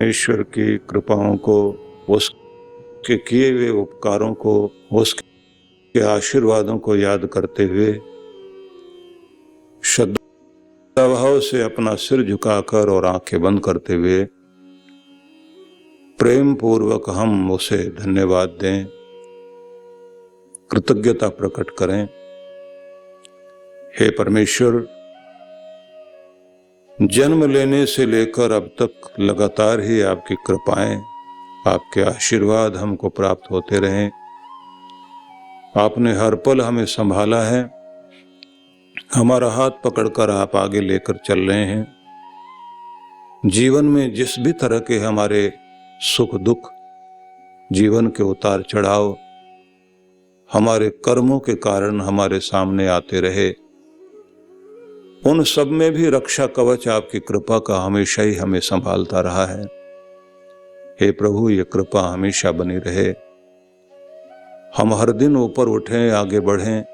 ईश्वर की कृपाओं को, उसके किए हुए उपकारों को, उसके आशीर्वादों को याद करते हुए श्रद्धा भाव से अपना सिर झुकाकर और आंखें बंद करते हुए प्रेम पूर्वक हम उसे धन्यवाद दें, कृतज्ञता प्रकट करें। हे परमेश्वर, जन्म लेने से लेकर अब तक लगातार ही आपकी कृपाएं, आपके आशीर्वाद हमको प्राप्त होते रहें। आपने हर पल हमें संभाला है, हमारा हाथ पकड़कर आप आगे लेकर चल रहे हैं। जीवन में जिस भी तरह के हमारे सुख दुख, जीवन के उतार चढ़ाव हमारे कर्मों के कारण हमारे सामने आते रहे, उन सब में भी रक्षा कवच आपकी कृपा का हमेशा ही हमें संभालता रहा है। हे प्रभु, ये कृपा हमेशा बनी रहे। हम हर दिन ऊपर उठें, आगे बढ़ें,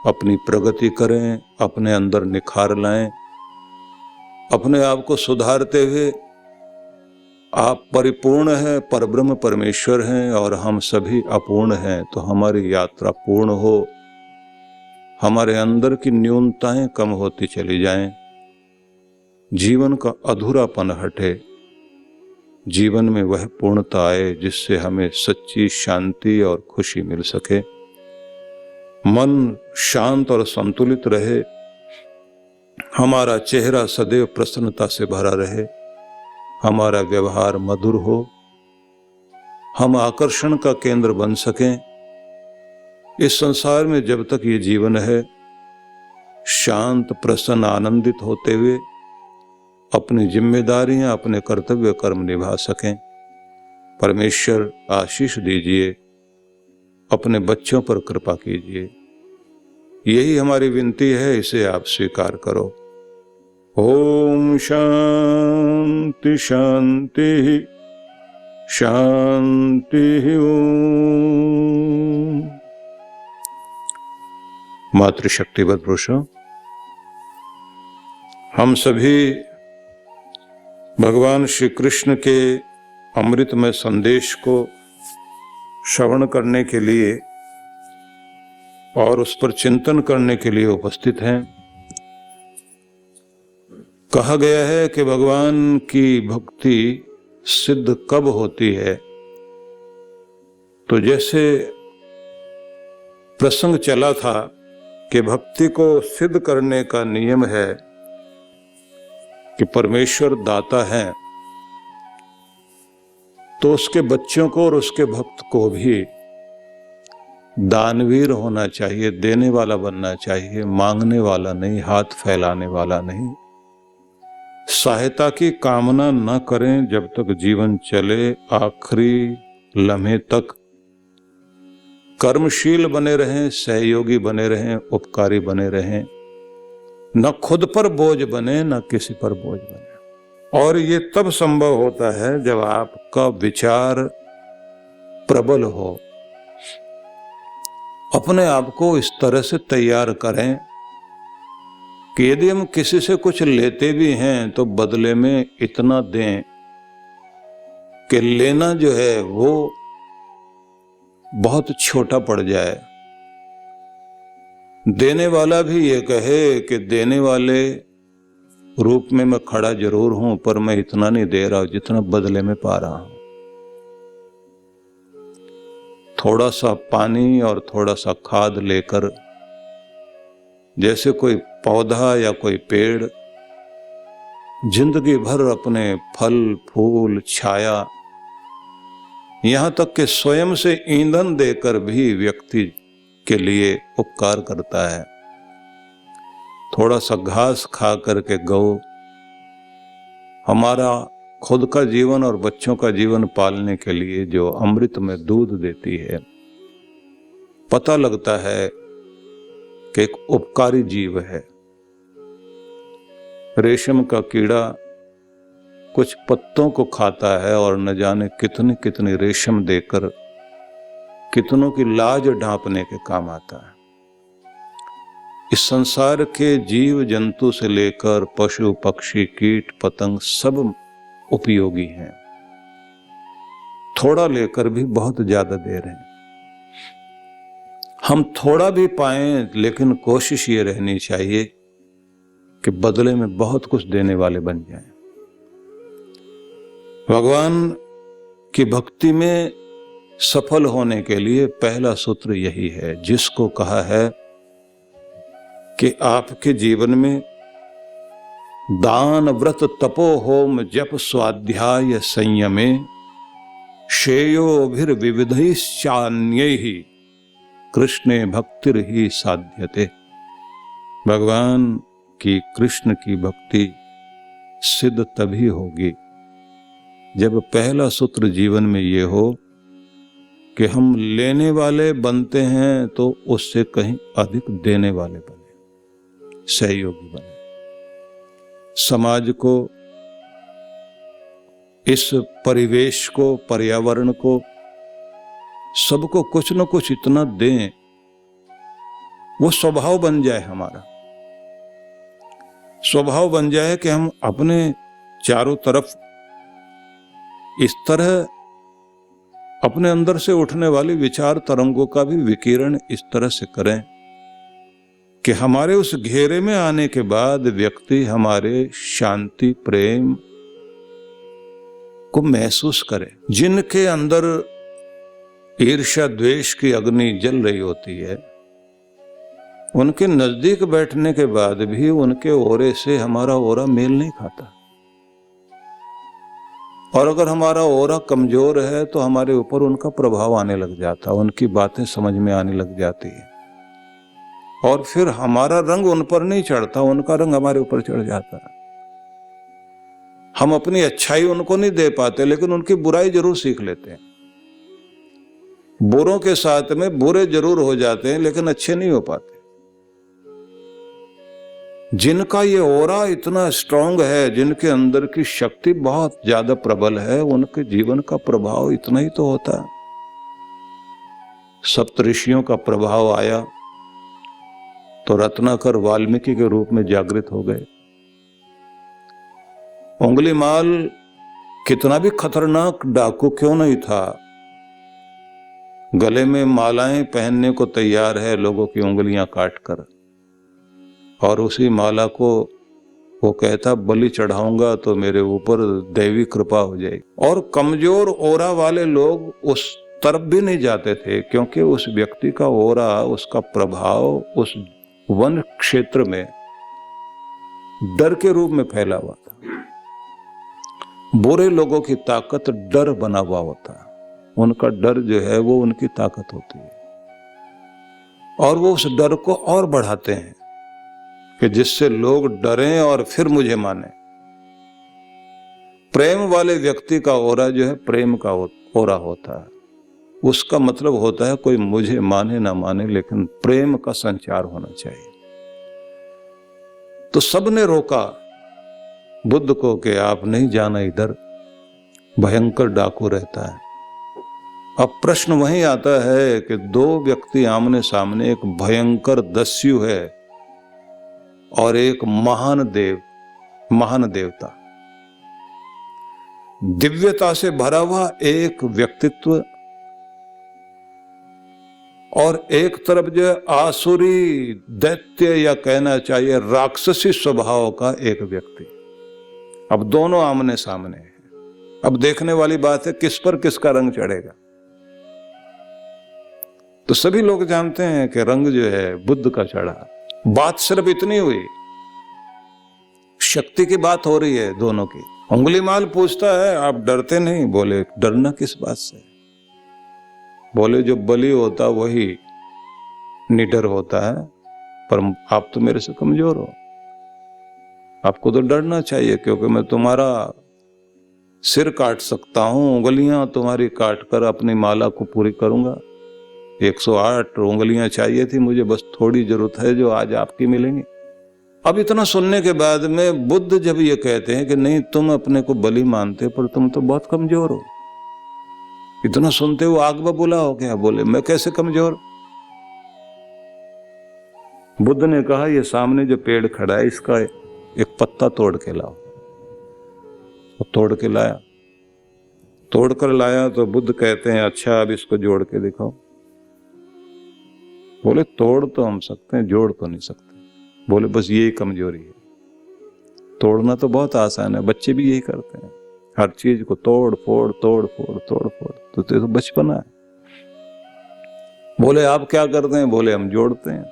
अपनी प्रगति करें, अपने अंदर निखार लाएं, अपने आप को सुधारते हुए आप परिपूर्ण हैं, परब्रह्म परमेश्वर हैं और हम सभी अपूर्ण हैं, तो हमारी यात्रा पूर्ण हो, हमारे अंदर की न्यूनताएं कम होती चली जाएं, जीवन का अधूरापन हटे, जीवन में वह पूर्णता आए जिससे हमें सच्ची शांति और खुशी मिल सके। मन शांत और संतुलित रहे, हमारा चेहरा सदैव प्रसन्नता से भरा रहे, हमारा व्यवहार मधुर हो, हम आकर्षण का केंद्र बन सकें। इस संसार में जब तक ये जीवन है, शांत प्रसन्न आनंदित होते हुए अपनी जिम्मेदारियां, अपने कर्तव्य कर्म निभा सकें। परमेश्वर आशीष दीजिए, अपने बच्चों पर कृपा कीजिए, यही हमारी विनती है, इसे आप स्वीकार करो। ओम शांति शांति शांति। ओम। मातृशक्तिवत पुरुषों, हम सभी भगवान श्री कृष्ण के अमृतमय संदेश को श्रवण करने के लिए और उस पर चिंतन करने के लिए उपस्थित हैं। कहा गया है कि भगवान की भक्ति सिद्ध कब होती है, तो जैसे प्रसंग चला था कि भक्ति को सिद्ध करने का नियम है कि परमेश्वर दाता है, तो उसके बच्चों को और उसके भक्त को भी दानवीर होना चाहिए, देने वाला बनना चाहिए, मांगने वाला नहीं, हाथ फैलाने वाला नहीं। सहायता की कामना न करें जब तक जीवन चले, आखिरी लम्हे तक कर्मशील बने रहें, सहयोगी बने रहें, उपकारी बने रहें, न खुद पर बोझ बने, न किसी पर बोझ बने। और ये तब संभव होता है जब आपका विचार प्रबल हो। अपने आप को इस तरह से तैयार करें कि यदि हम किसी से कुछ लेते भी हैं तो बदले में इतना दें कि लेना जो है वो बहुत छोटा पड़ जाए। देने वाला भी ये कहे कि देने वाले रूप में मैं खड़ा जरूर हूं, पर मैं इतना नहीं दे रहा जितना बदले में पा रहा हूं। थोड़ा सा पानी और थोड़ा सा खाद लेकर, जैसे कोई पौधा या कोई पेड़ जिंदगी भर अपने फल फूल छाया, यहां तक कि स्वयं से ईंधन देकर भी व्यक्ति के लिए उपकार करता है। थोड़ा सा घास खा करके गौ हमारा खुद का जीवन और बच्चों का जीवन पालने के लिए जो अमृत में दूध देती है, पता लगता है कि एक उपकारी जीव है। रेशम का कीड़ा कुछ पत्तों को खाता है और न जाने कितनी कितनी रेशम देकर कितनों की लाज ढांपने के काम आता है। इस संसार के जीव जंतु से लेकर पशु पक्षी कीट पतंग सब उपयोगी हैं, थोड़ा लेकर भी बहुत ज्यादा दे रहे हैं। हम थोड़ा भी पाएं, लेकिन कोशिश ये रहनी चाहिए कि बदले में बहुत कुछ देने वाले बन जाएं। भगवान की भक्ति में सफल होने के लिए पहला सूत्र यही है, जिसको कहा है कि आपके जीवन में दान, व्रत, तपो, होम, जप, स्वाध्याय, संयमे श्रेयोभिर्विविधैश्चान्यैः कृष्णे भक्तिर् ही साध्यते। भगवान की, कृष्ण की भक्ति सिद्ध तभी होगी जब पहला सूत्र जीवन में ये हो कि हम लेने वाले बनते हैं तो उससे कहीं अधिक देने वाले बने, सहयोगी बने, समाज को, इस परिवेश को, पर्यावरण को, सबको कुछ न कुछ इतना दें, वो स्वभाव बन जाए, हमारा स्वभाव बन जाए कि हम अपने चारों तरफ इस तरह अपने अंदर से उठने वाली विचार तरंगों का भी विकिरण इस तरह से करें कि हमारे उस घेरे में आने के बाद व्यक्ति हमारे शांति, प्रेम को महसूस करे। जिनके अंदर ईर्ष्या, द्वेष की अग्नि जल रही होती है, उनके नजदीक बैठने के बाद भी उनके ओरे से हमारा ओरा मेल नहीं खाता। और अगर हमारा ओरा कमजोर है तो हमारे ऊपर उनका प्रभाव आने लग जाता, उनकी बातें समझ में आने लग जाती है, और फिर हमारा रंग उन पर नहीं चढ़ता, उनका रंग हमारे ऊपर चढ़ जाता है। हम अपनी अच्छाई उनको नहीं दे पाते, लेकिन उनकी बुराई जरूर सीख लेते हैं। बुरों के साथ में बुरे जरूर हो जाते हैं, लेकिन अच्छे नहीं हो पाते। जिनका ये ओरा इतना स्ट्रांग है, जिनके अंदर की शक्ति बहुत ज्यादा प्रबल है, उनके जीवन का प्रभाव इतना ही तो होता है। सप्तऋषियों का प्रभाव आया तो रत्नाकर वाल्मीकि के रूप में जागृत हो गए। उंगलीमाल कितना भी खतरनाक डाकू क्यों नहीं था, गले में मालाएं पहनने को तैयार है लोगों की उंगलियां काटकर, और उसी माला को वो कहता बलि चढ़ाऊंगा तो मेरे ऊपर दैवी कृपा हो जाएगी। और कमजोर ओरा वाले लोग उस तरफ भी नहीं जाते थे, क्योंकि उस व्यक्ति का ओरा, उसका प्रभाव उस वन क्षेत्र में डर के रूप में फैला हुआ था। बुरे लोगों की ताकत डर बना हुआ होता है, उनका डर जो है वो उनकी ताकत होती है, और वो उस डर को और बढ़ाते हैं कि जिससे लोग डरें और फिर मुझे माने। प्रेम वाले व्यक्ति का ओरा जो है प्रेम का ओरा होता है, उसका मतलब होता है कोई मुझे माने ना माने, लेकिन प्रेम का संचार होना चाहिए। तो सबने रोका बुद्ध को कि आप नहीं जाना इधर, भयंकर डाकू रहता है। अब प्रश्न वहीं आता है कि दो व्यक्ति आमने सामने, एक भयंकर दस्यु है और एक महान देवता, दिव्यता से भरा हुआ एक व्यक्तित्व, और एक तरफ जो आसुरी, दैत्य या कहना चाहिए राक्षसी स्वभाव का एक व्यक्ति। अब दोनों आमने सामने हैं। अब देखने वाली बात है किस पर किसका रंग चढ़ेगा। तो सभी लोग जानते हैं कि रंग जो है बुद्ध का चढ़ा। बात सिर्फ इतनी हुई, शक्ति की बात हो रही है दोनों की। उंगलीमाल पूछता है आप डरते नहीं? बोले डरना किस बात से? बोले जो बलि होता वही निडर होता है, पर आप तो मेरे से कमजोर हो, आपको तो डरना चाहिए, क्योंकि मैं तुम्हारा सिर काट सकता हूं, उंगलियां तुम्हारी काट कर अपनी माला को पूरी करूंगा। 108 उंगलियां चाहिए थी मुझे, बस थोड़ी जरूरत है जो आज आपकी मिलेंगी। अब इतना सुनने के बाद में बुद्ध जब ये कहते हैं कि नहीं तुम अपने को बलि मानते, पर तुम तो बहुत कमजोर हो, इतना सुनते हो आग बबूला हो गया। बोले मैं कैसे कमजोर? बुद्ध ने कहा ये सामने जो पेड़ खड़ा है इसका एक पत्ता तोड़ के लाओ। वो तोड़ के लाया, तोड़ कर लाया तो बुद्ध कहते हैं अच्छा अब इसको जोड़ के दिखाओ। बोले तोड़ तो हम सकते हैं, जोड़ तो नहीं सकते। बोले बस यही कमजोरी है, तोड़ना तो बहुत आसान है, बच्चे भी यही करते हैं, हर चीज को तोड़ फोड़ तोड़ फोड़ तोड़ फोड़, तो बचपना है। बोले आप क्या करते हैं? बोले हम जोड़ते हैं।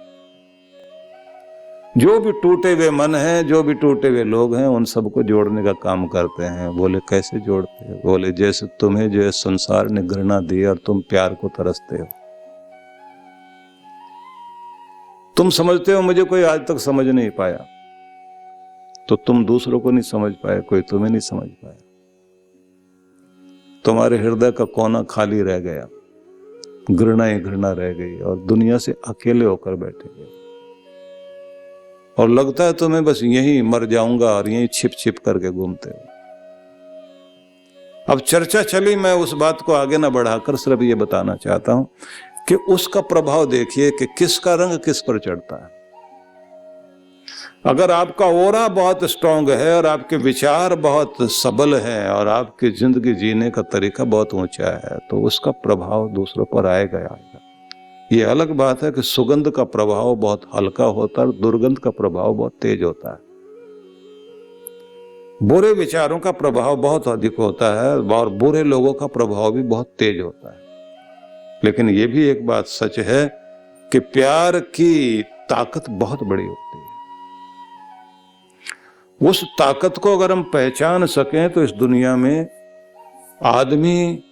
जो भी टूटे हुए मन हैं, जो भी टूटे हुए लोग हैं, उन सबको जोड़ने का काम करते हैं। बोले कैसे जोड़ते हैं? बोले जैसे तुम्हें जो है संसार ने घृणा दी और तुम प्यार को तरसते हो। तुम समझते हो मुझे कोई आज तक समझ नहीं पाया, तो तुम दूसरों को नहीं समझ पाए, कोई तुम्हें नहीं समझ पाया। तुम्हारे हृदय का कोना खाली रह गया, घृणा ही घृणा रह गई और दुनिया से अकेले होकर बैठे गए। और लगता है तुम्हें बस यहीं मर जाऊंगा और यहीं छिप छिप करके घूमते हो। अब चर्चा चली, मैं उस बात को आगे ना बढ़ाकर सिर्फ ये बताना चाहता हूं कि उसका प्रभाव देखिए कि किसका रंग किस पर चढ़ता है। अगर आपका ओरा बहुत स्ट्रांग है और आपके विचार बहुत सबल हैं और आपकी जिंदगी जीने का तरीका बहुत ऊंचा है, तो उसका प्रभाव दूसरों पर आएगा आएगा। ये अलग बात है कि सुगंध का प्रभाव बहुत हल्का होता है और दुर्गंध का प्रभाव बहुत तेज होता है। बुरे विचारों का प्रभाव बहुत अधिक होता है और बुरे लोगों का प्रभाव भी बहुत तेज होता है। लेकिन ये भी एक बात सच है कि प्यार की ताकत बहुत बड़ी होती है। उस ताकत को अगर हम पहचान सकें तो इस दुनिया में आदमी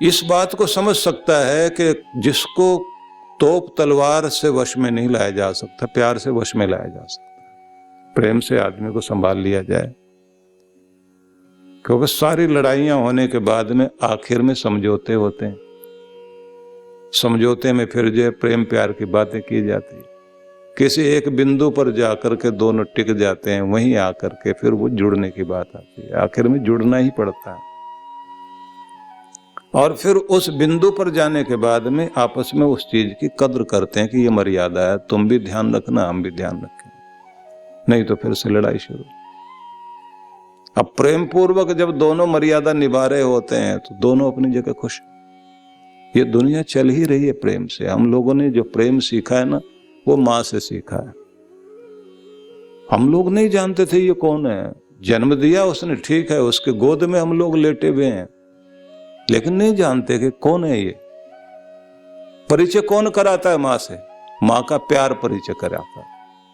इस बात को समझ सकता है कि जिसको तोप तलवार से वश में नहीं लाया जा सकता, प्यार से वश में लाया जा सकता। प्रेम से आदमी को संभाल लिया जाए, क्योंकि सारी लड़ाइयां होने के बाद में आखिर में समझौते होते हैं। समझौते में फिर जो प्रेम प्यार की बातें की जाती है, किसी एक बिंदु पर जाकर के दोनों टिक जाते हैं, वहीं आकर के फिर वो जुड़ने की बात आती है। आखिर में जुड़ना ही पड़ता है। और फिर उस बिंदु पर जाने के बाद में आपस में उस चीज की कद्र करते हैं कि ये मर्यादा है, तुम भी ध्यान रखना, हम भी ध्यान रखें, नहीं तो फिर से लड़ाई शुरू। अब प्रेम पूर्वक जब दोनों मर्यादा निभा रहे होते हैं तो दोनों अपनी जगह खुश। ये दुनिया चल ही रही है प्रेम से। हम लोगों ने जो प्रेम सीखा है ना, वो माँ से सीखा है। हम लोग नहीं जानते थे ये कौन है, जन्म दिया उसने, ठीक है, उसके गोद में हम लोग लेटे हुए हैं, लेकिन नहीं जानते कि कौन है ये। परिचय कौन कराता है? माँ से। माँ का प्यार परिचय कराता है।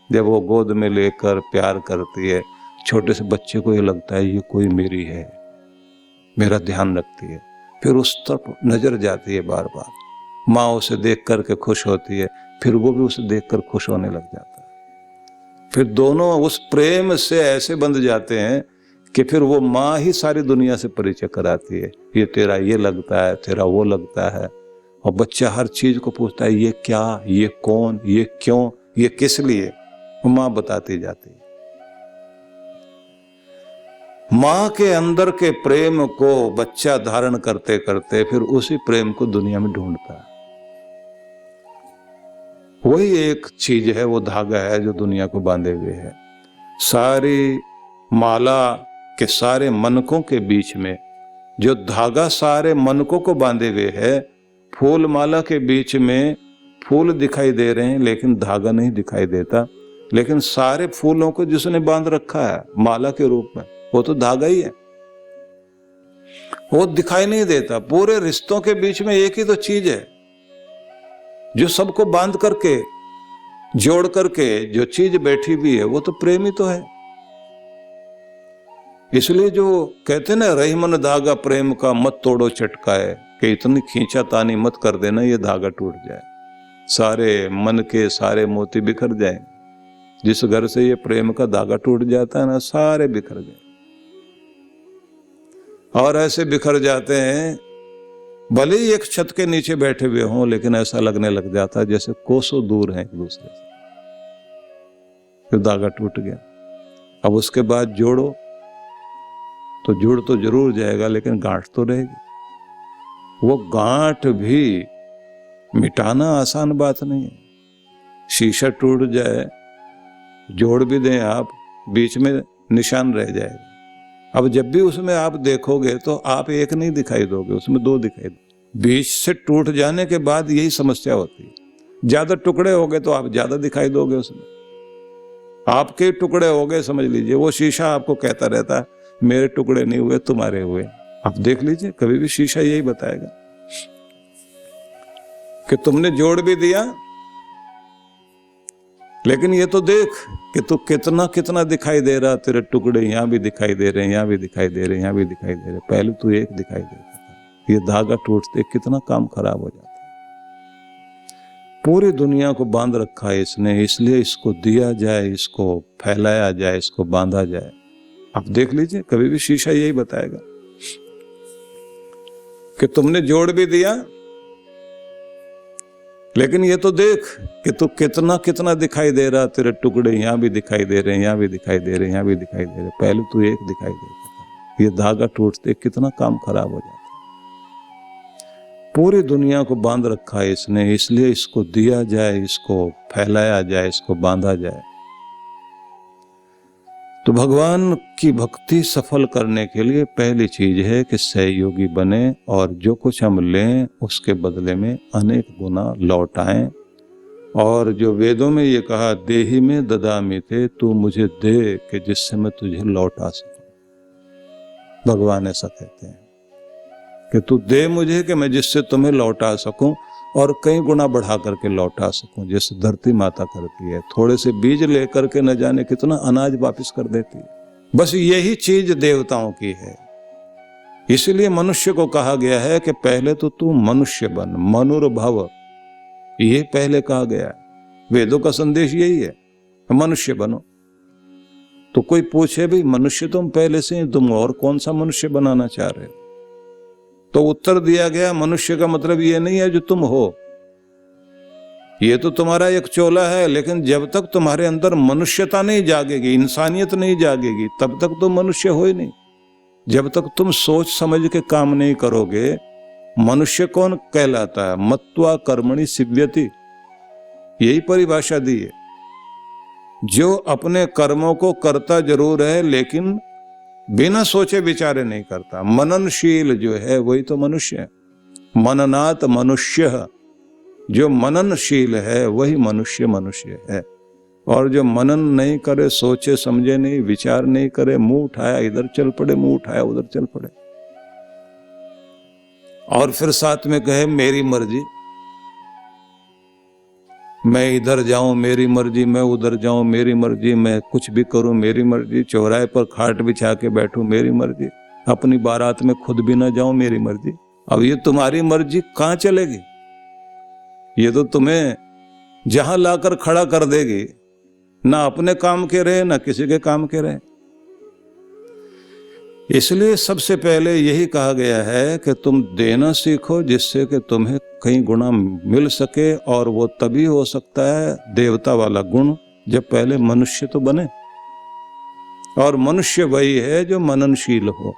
जब वो गोद में लेकर प्यार करती है, छोटे से बच्चे को ये लगता है ये कोई मेरी है, मेरा ध्यान रखती है। फिर उस तरफ नजर जाती है बार बार, माँ उसे देख करके खुश होती है, फिर वो भी उसे देखकर खुश होने लग जाता है। फिर दोनों उस प्रेम से ऐसे बंध जाते हैं कि फिर वो माँ ही सारी दुनिया से परिचय कराती है। ये तेरा ये लगता है, तेरा वो लगता है, और बच्चा हर चीज को पूछता है ये क्या, ये कौन, ये क्यों, ये किस लिए, वो माँ बताती जाती है। माँ के अंदर के प्रेम को बच्चा धारण करते करते फिर उसी प्रेम को दुनिया में ढूंढता है। वही एक चीज है, वो धागा है जो दुनिया को बांधे हुए है। सारी माला के सारे मनकों के बीच में जो धागा सारे मनकों को बांधे हुए है, फूल माला के बीच में फूल दिखाई दे रहे हैं लेकिन धागा नहीं दिखाई देता। लेकिन सारे फूलों को जिसने बांध रखा है माला के रूप में, वो तो धागा ही है, वो दिखाई नहीं देता। पूरे रिश्तों के बीच में एक ही तो चीज है जो सबको बांध करके जोड़ करके जो चीज बैठी हुई है, वो तो प्रेम ही तो है। इसलिए जो कहते ना, रही मन धागा प्रेम का मत तोड़ो चटकाए, कि इतनी खींचा तानी मत कर देना ये धागा टूट जाए, सारे मन के सारे मोती बिखर जाए। जिस घर से ये प्रेम का धागा टूट जाता है ना, सारे बिखर गए। और ऐसे बिखर जाते हैं, भले ही एक छत के नीचे बैठे हुए हों, लेकिन ऐसा लगने लग जाता है जैसे कोसों दूर हैं एक दूसरे से। फिर धागा टूट गया। अब उसके बाद जोड़ो तो जुड़ तो जरूर जाएगा, लेकिन गांठ तो रहेगी। वो गांठ भी मिटाना आसान बात नहीं है। शीशा टूट जाए, जोड़ भी दें आप, बीच में निशान रह जाएगा, अब जब भी उसमें आप देखोगे तो आप एक नहीं दिखाई दोगे, उसमें दो दिखाई दो। बीच से टूट जाने के बाद यही समस्या होती है। ज्यादा टुकड़े हो गए तो आप ज्यादा दिखाई दोगे उसमें। आपके टुकड़े हो गए, समझ लीजिए वो शीशा आपको कहता रहता है मेरे टुकड़े नहीं हुए, तुम्हारे हुए। आप देख लीजिए, कभी भी शीशा यही बताएगा कि तुमने जोड़ भी दिया, लेकिन ये तो देख कि तू कितना कितना दिखाई दे रहा, तेरे टुकड़े यहां भी दिखाई दे रहे हैं, यहां भी दिखाई दे रहे हैं, यहां भी दिखाई दे रहे हैं। पहले तू एक दिखाई देता था, ये धागा टूटते कितना काम खराब हो जाता। पूरी दुनिया को बांध रखा है इसने, इसलिए इसको दिया जाए, इसको फैलाया जाए, इसको बांधा जाए। आप देख लीजिए, कभी भी शीशा यही बताएगा कि तुमने जोड़ भी दिया, लेकिन ये तो देख कि तू कितना कितना दिखाई दे रहा, तेरे टुकड़े यहां भी दिखाई दे रहे हैं, यहां भी दिखाई दे रहे हैं, यहां भी दिखाई दे रहे हैं। पहले तू एक दिखाई देता था, ये धागा टूटते कितना काम खराब हो जाता। पूरी दुनिया को बांध रखा है इसने, इसलिए इसको दिया जाए, इसको फैलाया जाए, इसको बांधा जाए। तो भगवान की भक्ति सफल करने के लिए पहली चीज है कि सहयोगी बने, और जो कुछ हम लें उसके बदले में अनेक गुना लौटाएं। और जो वेदों में ये कहा, देहि में ददामि ते, तू मुझे दे कि जिससे मैं तुझे लौटा सकूं। भगवान ऐसा कहते हैं कि तू दे मुझे कि मैं जिससे तुम्हें लौटा सकूं, और कई गुना बढ़ा करके लौटा सकूं, जैसे धरती माता करती है। थोड़े से बीज लेकर के न जाने कितना अनाज वापस कर देती है। बस यही चीज देवताओं की है। इसलिए मनुष्य को कहा गया है कि पहले तो तू मनुष्य बन, मनुर्भव, ये पहले कहा गया है। वेदों का संदेश यही है, मनुष्य बनो। तो कोई पूछे भी मनुष्य तुम पहले से, तुम और कौन सा मनुष्य बनाना चाह रहे हो? तो उत्तर दिया गया, मनुष्य का मतलब ये नहीं है जो तुम हो, ये तो तुम्हारा एक चोला है, लेकिन जब तक तुम्हारे अंदर मनुष्यता नहीं जागेगी, इंसानियत नहीं जागेगी, तब तक तुम मनुष्य हो ही नहीं। जब तक तुम सोच समझ के काम नहीं करोगे, मनुष्य कौन कहलाता है? मत्वा कर्मणि सिद्ध्यति, यही परिभाषा दी है। जो अपने कर्मों को करता जरूर है, लेकिन बिना सोचे विचारे नहीं करता, मननशील जो है वही तो मनुष्य है। मननात् मनुष्य, जो मननशील है वही मनुष्य है। और जो मनन नहीं करे, सोचे समझे नहीं, विचार नहीं करे, मुंह उठाया इधर चल पड़े, मुंह उठाया उधर चल पड़े, और फिर साथ में कहे मेरी मर्जी, मैं इधर जाऊं मेरी मर्जी, मैं उधर जाऊं मेरी मर्जी, मैं कुछ भी करूं मेरी मर्जी, चौराहे पर खाट बिछा के बैठूं मेरी मर्जी, अपनी बारात में खुद भी ना जाऊं मेरी मर्जी। अब ये तुम्हारी मर्जी कहां चलेगी? ये तो तुम्हें जहां लाकर खड़ा कर देगी, ना अपने काम के रहे ना किसी के काम के रहे। इसलिए सबसे पहले यही कहा गया है कि तुम देना सीखो, जिससे कि तुम्हें कई गुना मिल सके। और वो तभी हो सकता है देवता वाला गुण, जब पहले मनुष्य तो बने। और मनुष्य वही है जो मननशील हो।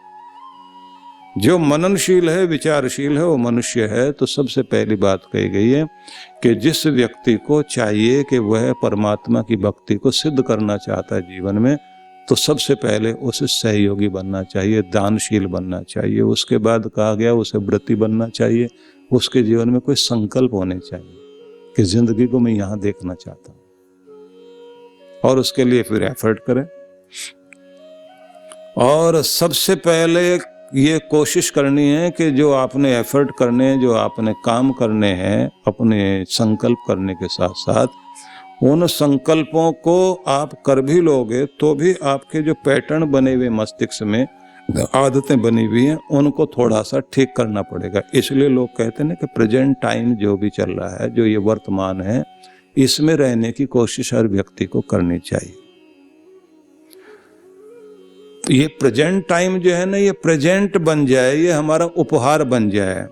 जो मननशील है, विचारशील है, वो मनुष्य है। तो सबसे पहली बात कही गई है कि जिस व्यक्ति को चाहिए कि वह परमात्मा की भक्ति को सिद्ध करना चाहता है जीवन में, तो सबसे पहले उसे सहयोगी बनना चाहिए, दानशील बनना चाहिए। उसके बाद कहा गया उसे व्रती बनना चाहिए। उसके जीवन में कोई संकल्प होने चाहिए कि जिंदगी को मैं यहां देखना चाहता हूं, और उसके लिए फिर एफर्ट करें। और सबसे पहले ये कोशिश करनी है कि जो आपने एफर्ट करने हैं, जो आपने काम करने हैं, अपने संकल्प करने के साथ साथ उन संकल्पों को आप कर भी लोगे तो भी आपके जो पैटर्न बने हुए मस्तिष्क में, आदतें बनी हुई हैं, उनको थोड़ा सा ठीक करना पड़ेगा। इसलिए लोग कहते हैं कि प्रेजेंट टाइम जो भी चल रहा है, जो ये वर्तमान है, इसमें रहने की कोशिश हर व्यक्ति को करनी चाहिए। ये प्रेजेंट टाइम जो है ना, ये प्रेजेंट बन जाए, ये हमारा उपहार बन जाए।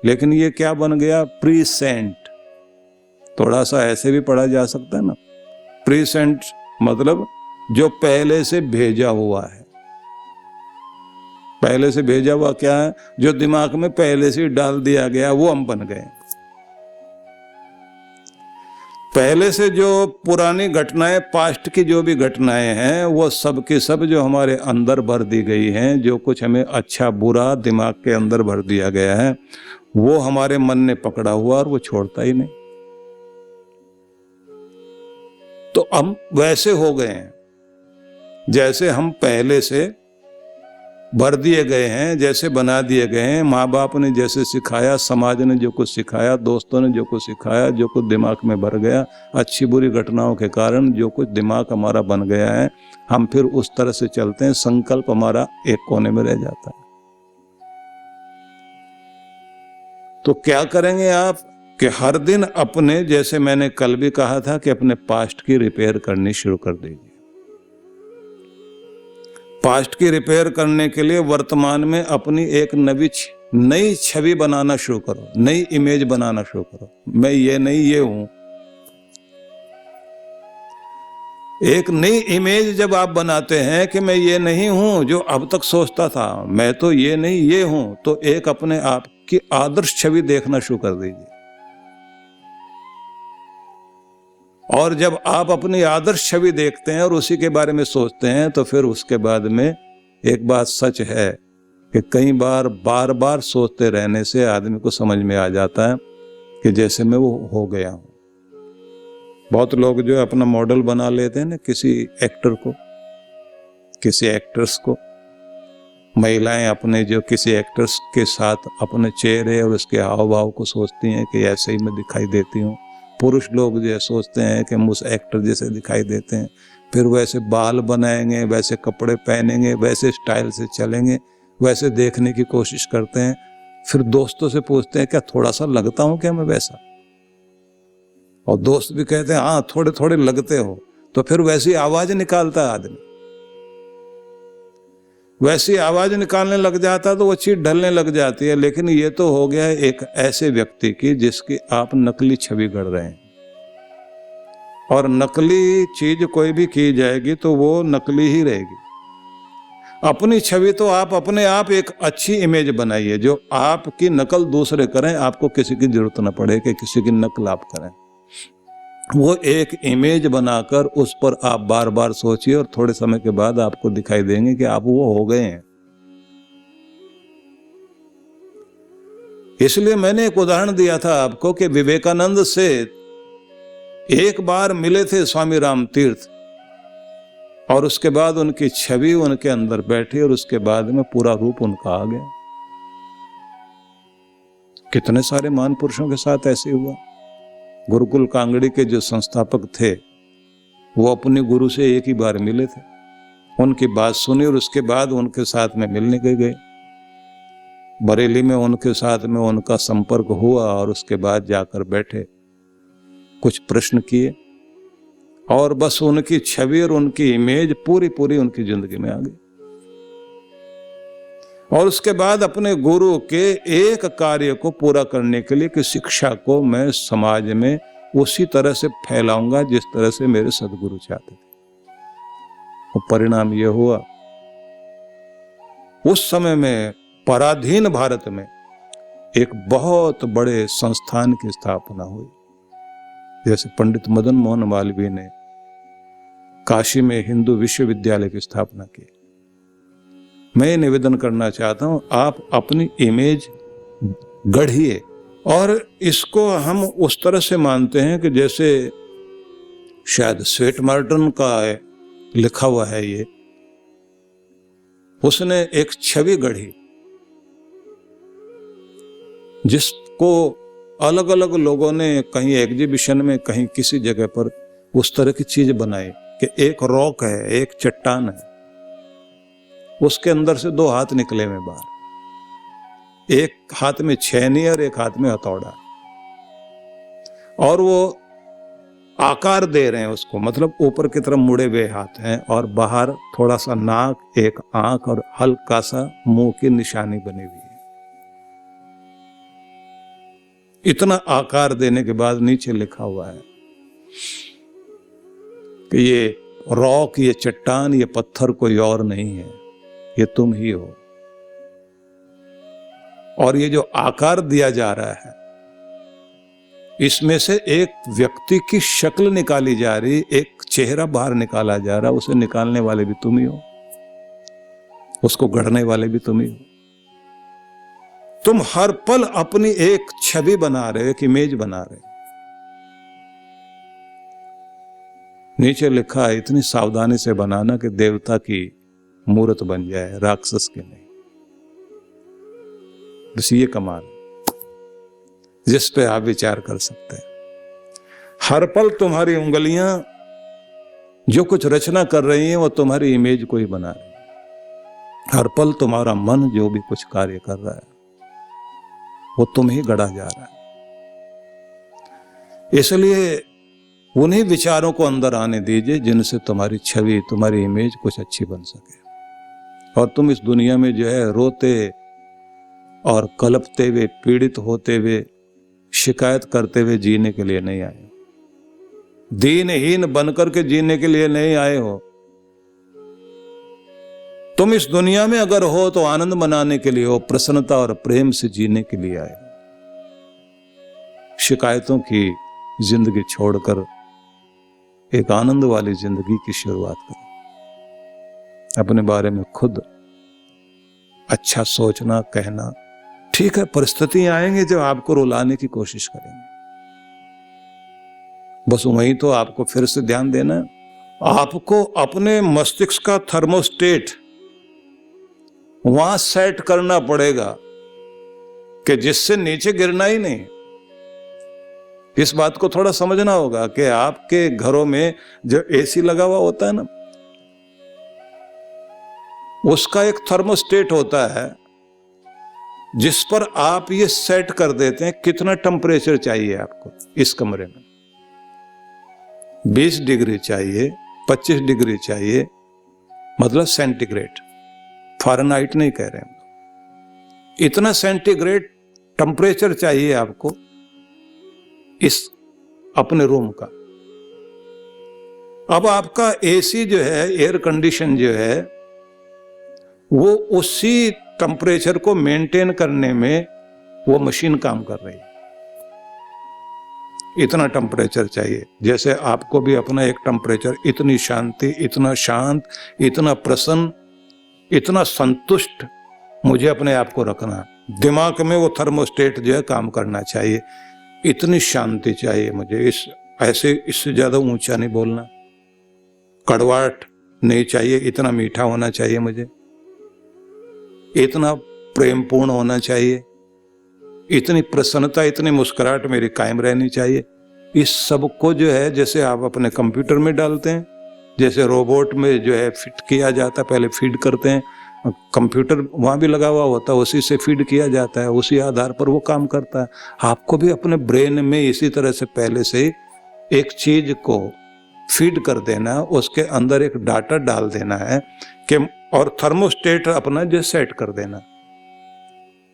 लेकिन ये क्या बन गया? प्रीसेंट। थोड़ा सा ऐसे भी पढ़ा जा सकता है ना, प्रीसेंट मतलब जो पहले से भेजा हुआ है। पहले से भेजा हुआ क्या है? जो दिमाग में पहले से डाल दिया गया, वो हम बन गए। पहले से जो पुरानी घटनाएं, पास्ट की जो भी घटनाएं हैं, वो सब की सब जो हमारे अंदर भर दी गई हैं, जो कुछ हमें अच्छा बुरा दिमाग के अंदर भर दिया गया है, वो हमारे मन ने पकड़ा हुआ और वो छोड़ता ही नहीं। तो हम वैसे हो गए हैं जैसे हम पहले से भर दिए गए हैं, जैसे बना दिए गए हैं। माँ बाप ने जैसे सिखाया, समाज ने जो कुछ सिखाया, दोस्तों ने जो कुछ सिखाया, जो कुछ दिमाग में भर गया, अच्छी बुरी घटनाओं के कारण जो कुछ दिमाग हमारा बन गया है, हम फिर उस तरह से चलते हैं। संकल्प हमारा एक कोने में रह जाता है। तो क्या करेंगे आप कि हर दिन अपने, जैसे मैंने कल भी कहा था, कि अपने पास्ट की रिपेयर करनी शुरू कर दीजिए। पास्ट की रिपेयर करने के लिए वर्तमान में अपनी एक नई छवि बनाना शुरू करो, नई इमेज बनाना शुरू करो। मैं ये नहीं, ये हूं। एक नई इमेज जब आप बनाते हैं कि मैं ये नहीं हूं जो अब तक सोचता था, मैं तो ये नहीं, ये हूं, तो एक अपने आप की आदर्श छवि देखना शुरू कर दीजिए। और जब आप अपनी आदर्श छवि देखते हैं और उसी के बारे में सोचते हैं, तो फिर उसके बाद में एक बात सच है कि कई बार बार बार सोचते रहने से आदमी को समझ में आ जाता है कि जैसे मैं वो हो गया हूं। बहुत लोग जो अपना मॉडल बना लेते हैं ना, किसी एक्टर को, किसी एक्ट्रेस को। महिलाएं अपने जो किसी एक्टर्स के साथ अपने चेहरे और उसके हाव भाव को सोचती हैं कि ऐसे ही मैं दिखाई देती हूँ। पुरुष लोग जो सोचते हैं कि हम उस एक्टर जैसे दिखाई देते हैं, फिर वैसे बाल बनाएंगे, वैसे कपड़े पहनेंगे, वैसे स्टाइल से चलेंगे, वैसे देखने की कोशिश करते हैं। फिर दोस्तों से पूछते हैं क्या थोड़ा सा लगता हूं क्या मैं वैसा? और दोस्त भी कहते हैं हाँ थोड़े थोड़े लगते हो। तो फिर वैसी आवाज निकालता है आदमी, वैसी आवाज निकालने लग जाता है, तो वो चीज ढलने लग जाती है। लेकिन ये तो हो गया है एक ऐसे व्यक्ति की जिसकी आप नकली छवि गढ़ रहे हैं। और नकली चीज कोई भी की जाएगी तो वो नकली ही रहेगी। अपनी छवि तो आप अपने आप एक अच्छी इमेज बनाइए, जो आपकी नकल दूसरे करें, आपको किसी की जरूरत न पड़े कि किसी की नकल आप करें। वो एक इमेज बनाकर उस पर आप बार बार सोचिए और थोड़े समय के बाद आपको दिखाई देंगे कि आप वो हो गए हैं। इसलिए मैंने एक उदाहरण दिया था आपको कि विवेकानंद से एक बार मिले थे स्वामी राम तीर्थ, और उसके बाद उनकी छवि उनके अंदर बैठी और उसके बाद में पूरा रूप उनका आ गया। कितने सारे महान पुरुषों के साथ ऐसे हुआ। गुरुकुल कांगड़ी के जो संस्थापक थे, वो अपने गुरु से एक ही बार मिले थे, उनकी बात सुनी और उसके बाद उनके साथ में मिलने के गए। बरेली में उनके साथ में उनका संपर्क हुआ और उसके बाद जाकर बैठे, कुछ प्रश्न किए, और बस उनकी छवि और उनकी इमेज पूरी उनकी जिंदगी में आ गई। और उसके बाद अपने गुरु के एक कार्य को पूरा करने के लिए कि शिक्षा को मैं समाज में उसी तरह से फैलाऊंगा जिस तरह से मेरे सदगुरु चाहते थे। और परिणाम यह हुआ, उस समय में पराधीन भारत में एक बहुत बड़े संस्थान की स्थापना हुई। जैसे पंडित मदन मोहन मालवीय ने काशी में हिंदू विश्वविद्यालय की स्थापना की। मैं निवेदन करना चाहता हूं, आप अपनी इमेज गढ़िए। और इसको हम उस तरह से मानते हैं कि जैसे शायद स्वेट मार्टन का लिखा हुआ है, ये उसने एक छवि गढ़ी जिसको अलग अलग लोगों ने कहीं एग्जीबिशन में, कहीं किसी जगह पर उस तरह की चीज बनाई कि एक रॉक है, एक चट्टान है, उसके अंदर से दो हाथ निकले हुए बाहर, एक हाथ में छेनी और एक हाथ में हथौड़ा, और वो आकार दे रहे हैं उसको, मतलब ऊपर की तरफ मुड़े हुए हाथ हैं और बाहर थोड़ा सा नाक, एक आंख और हल्का सा मुंह की निशानी बनी हुई है। इतना आकार देने के बाद नीचे लिखा हुआ है कि ये रॉक, ये चट्टान, ये पत्थर कोई और नहीं है, ये तुम ही हो। और ये जो आकार दिया जा रहा है, इसमें से एक व्यक्ति की शक्ल निकाली जा रही, एक चेहरा बाहर निकाला जा रहा, उसे निकालने वाले भी तुम ही हो, उसको गढ़ने वाले भी तुम ही हो। तुम हर पल अपनी एक छवि बना रहे हो, एक इमेज बना रहे हो। नीचे लिखा है इतनी सावधानी से बनाना कि देवता की मूर्त बन जाए, राक्षस के नहीं। बस ये कमाल जिस पे आप विचार कर सकते हैं। हर पल तुम्हारी उंगलियां जो कुछ रचना कर रही हैं वो तुम्हारी इमेज को ही बना रही है। हर पल तुम्हारा मन जो भी कुछ कार्य कर रहा है वो तुम ही गढ़ा जा रहा है। इसलिए उन्हीं विचारों को अंदर आने दीजिए जिनसे तुम्हारी छवि, तुम्हारी इमेज कुछ अच्छी बन सके। और तुम इस दुनिया में जो है रोते और कलपते हुए, पीड़ित होते हुए, शिकायत करते हुए जीने के लिए नहीं आए। दीनहीन बनकर के जीने के लिए नहीं आए हो। तुम इस दुनिया में अगर हो तो आनंद मनाने के लिए हो, प्रसन्नता और प्रेम से जीने के लिए आए हो। शिकायतों की जिंदगी छोड़कर एक आनंद वाली जिंदगी की शुरुआत करो। अपने बारे में खुद अच्छा सोचना, कहना। ठीक है, परिस्थितियां आएंगी जो आपको रुलाने की कोशिश करेंगे, बस वहीं तो आपको फिर से ध्यान देना है। आपको अपने मस्तिष्क का थर्मोस्टेट वहां सेट करना पड़ेगा कि जिससे नीचे गिरना ही नहीं। इस बात को थोड़ा समझना होगा कि आपके घरों में जो एसी लगा हुआ होता है ना, उसका एक थर्मोस्टेट होता है जिस पर आप ये सेट कर देते हैं कितना टेम्परेचर चाहिए आपको इस कमरे में। 20 डिग्री चाहिए, 25 डिग्री चाहिए, मतलब सेंटीग्रेड, फ़ारेनहाइट नहीं कह रहे हैं। इतना सेंटीग्रेड टेम्परेचर चाहिए आपको इस अपने रूम का। अब आपका एसी जो है, एयर कंडीशन जो है, वो उसी टेम्परेचर को मेंटेन करने में वो मशीन काम कर रही है। इतना टेम्परेचर चाहिए। जैसे आपको भी अपना एक टेम्परेचर, इतनी शांति, इतना शांत, इतना प्रसन्न, इतना संतुष्ट मुझे अपने आप को रखना है। दिमाग में वो थर्मोस्टेट जो है काम करना चाहिए। इतनी शांति चाहिए मुझे, इससे ज्यादा ऊंचा नहीं बोलना, कड़वाहट नहीं चाहिए, इतना मीठा होना चाहिए मुझे, इतना प्रेमपूर्ण होना चाहिए, इतनी प्रसन्नता, इतनी मुस्कुराहट मेरी कायम रहनी चाहिए। इस सब को जो है जैसे आप अपने कंप्यूटर में डालते हैं, जैसे रोबोट में जो है फिट किया जाता है, पहले फीड करते हैं, कंप्यूटर वहां भी लगा हुआ होता है, उसी से फीड किया जाता है, उसी आधार पर वो काम करता है। आपको भी अपने ब्रेन में इसी तरह से पहले से ही एक चीज को फीड कर देना है, उसके अंदर एक डाटा डाल देना है कि, और थर्मोस्टेट अपना जो सेट कर देना,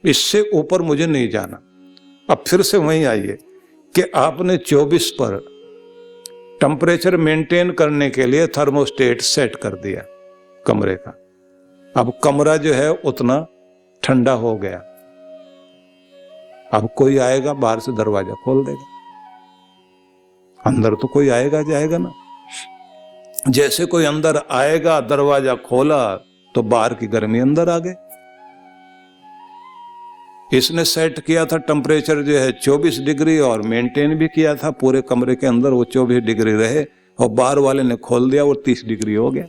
इससे ऊपर मुझे नहीं जाना। अब फिर से वहीं आइए कि आपने 24 पर टेम्परेचर मेंटेन करने के लिए थर्मोस्टेट सेट कर दिया कमरे का। अब कमरा जो है उतना ठंडा हो गया। अब कोई आएगा बाहर से दरवाजा खोल देगा, अंदर तो कोई आएगा जाएगा ना। जैसे कोई अंदर आएगा, दरवाजा खोला तो बाहर की गर्मी अंदर आ गई। इसने सेट किया था टेम्परेचर जो है 24 डिग्री और मेंटेन भी किया था पूरे कमरे के अंदर वो 24 डिग्री रहे, और बाहर वाले ने खोल दिया वो 30 डिग्री हो गया।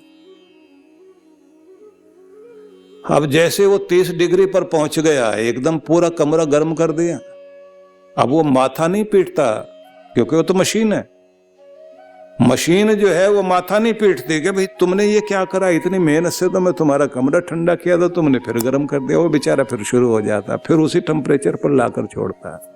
अब जैसे वो 30 डिग्री पर पहुंच गया, एकदम पूरा कमरा गर्म कर दिया। अब वो माथा नहीं पीटता, क्योंकि वो तो मशीन है। मशीन जो है वो माथा नहीं पीटती कि भाई तुमने ये क्या करा, इतनी मेहनत से तो मैं तुम्हारा कमरा ठंडा किया था, तुमने फिर गर्म कर दिया। वो बेचारा फिर शुरू हो जाता, फिर उसी टेम्परेचर पर लाकर छोड़ता है।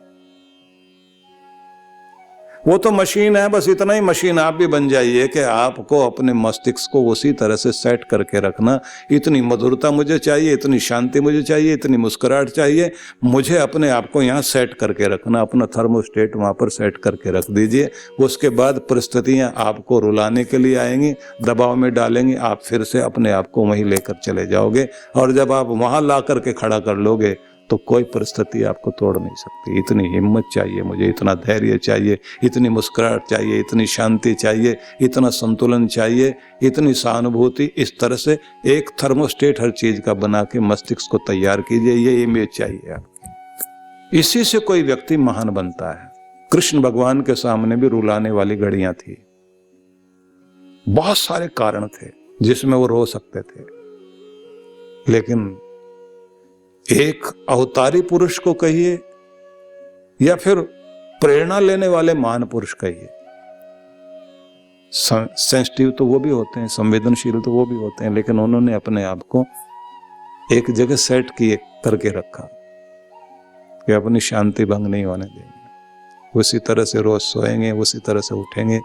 वो तो मशीन है, बस इतना ही मशीन आप भी बन जाइए कि आपको अपने मस्तिष्क को उसी तरह से सेट करके रखना। इतनी मधुरता मुझे चाहिए, इतनी शांति मुझे चाहिए, इतनी मुस्कुराहट चाहिए, मुझे अपने आप को यहाँ सेट करके रखना। अपना थर्मोस्टेट वहाँ पर सेट करके रख दीजिए। उसके बाद परिस्थितियाँ आपको रुलाने के लिए आएंगी, दबाव में डालेंगी, आप फिर से अपने आप को वहीं लेकर चले जाओगे। और जब आप वहाँ ला करके खड़ा कर लोगे तो कोई परिस्थिति आपको तोड़ नहीं सकती। इतनी हिम्मत चाहिए मुझे, इतना धैर्य चाहिए, इतनी मुस्कुराहट चाहिए, इतनी शांति चाहिए, इतना संतुलन चाहिए, इतनी सहानुभूति। इस तरह से एक थर्मोस्टेट हर चीज का बना के मस्तिष्क को तैयार कीजिए, ये इमेज चाहिए आपकी। इसी से कोई व्यक्ति महान बनता है। कृष्ण भगवान के सामने भी रुलाने वाली घड़ियां थी, बहुत सारे कारण थे जिसमें वो रो सकते थे, लेकिन एक अवतारी पुरुष को कहिए या फिर प्रेरणा लेने वाले महान पुरुष कहिए, सेंसिटिव तो वो भी होते हैं, संवेदनशील तो वो भी होते हैं, लेकिन उन्होंने अपने आप को एक जगह सेट किए करके रखा कि अपनी शांति भंग नहीं होने देंगे। उसी तरह से रोज सोएंगे, उसी तरह से उठेंगे।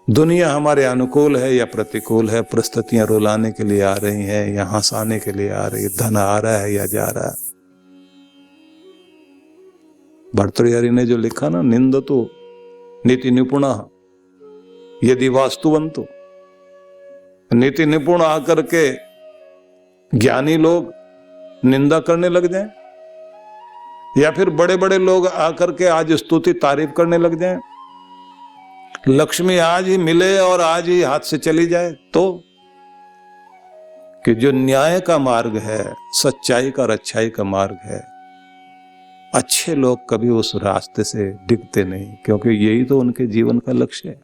दुनिया हमारे अनुकूल है या प्रतिकूल है, परिस्थितियां रुलाने के लिए आ रही हैं या हंसाने के लिए आ रही है, धन आ रहा है या जा रहा है। भर्तृहरि ने जो लिखा ना, निंदतु नीति निपुणा यदि वास्तुवंतु, नीति निपुण आकर के ज्ञानी लोग निंदा करने लग जाएं, या फिर बड़े बड़े लोग आकर के आज स्तुति तारीफ करने लग जाएं, लक्ष्मी आज ही मिले और आज ही हाथ से चली जाए, तो कि जो न्याय का मार्ग है, सच्चाई का और अच्छाई का मार्ग है, अच्छे लोग कभी उस रास्ते से डिगते नहीं, क्योंकि यही तो उनके जीवन का लक्ष्य है।